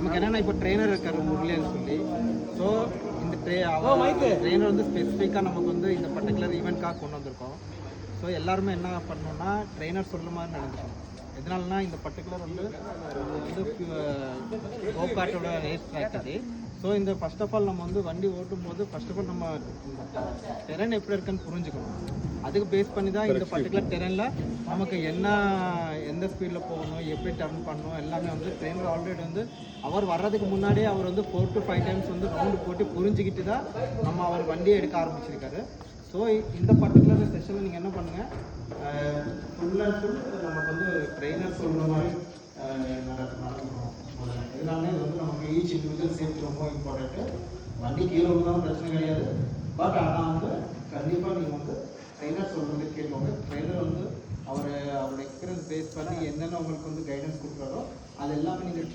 நமக்கு என்னென்னா இப்போ ட்ரெயினர் இருக்கார் முரளின்னு சொல்லி. ஸோ இந்த ட்ரெயினர் வந்து ஸ்பெசிஃபிக்காக நமக்கு வந்து இந்த பர்டிகுலர் ஈவெண்ட்காக கொண்டு வந்திருக்கோம். ஸோ எல்லாருமே என்ன பண்ணணும்னா ட்ரெயினர் சொல்ல மாதிரி நடந்துக்கணும். எதனாலனா இந்த பர்டிகுலர் வந்து கோகாட்டோட ரேஸ் ட்ராக் இது. ஸோ இந்த ஃபர்ஸ்ட் ஆஃப் ஆல் நம்ம வந்து வண்டி ஓட்டும் போது ஃபர்ஸ்ட் ஆஃப் ஆல் நம்ம டெரென் எப்படி இருக்குன்னு புரிஞ்சுக்கணும். அதுக்கு பேஸ் பண்ணி தான் இந்த பர்டிகுலர் டெரெனில் நமக்கு எந்த ஸ்பீடில் போகணும், எப்படி டர்ன் பண்ணணும் எல்லாமே வந்து ட்ரெயினர் ஆல்ரெடி வந்து அவர் வர்றதுக்கு முன்னாடியே அவர் வந்து 4 to 5 டைம்ஸ் வந்து ரவுண்டு போட்டு புரிஞ்சுக்கிட்டு தான் நம்ம அவர் வண்டியை எடுக்க ஆரம்பிச்சிருக்காரு. ஸோ இந்த பர்டிகுலர் செஷனில் நீங்கள் என்ன பண்ணுங்கள், ஃபுல் அண்ட் ஃபுல் நமக்கு வந்து ட்ரெயினர் சொல்கிற மாதிரி நடக்கணும். எல்லாமே இது வந்து நமக்கு ஈச் இண்டிவிஜுவல் சேஃப்டி ரொம்ப இம்பார்ட்டண்ட்டு. வண்டி கீழே இருந்தாலும் பிரச்சனை கிடையாது. பட் ஆனால் வந்து கண்டிப்பாக நீங்கள் வந்து ட்ரெயினர் சொல்கிறது கேட்பாங்க. ட்ரெயினர் வந்து அவரோட எக்ஸ்பீரியன்ஸ் பேஸ் பண்ணி என்னென்ன உங்களுக்கு வந்து கைடன்ஸ் கொடுக்குறாரோ அது எல்லாமே நீங்கள்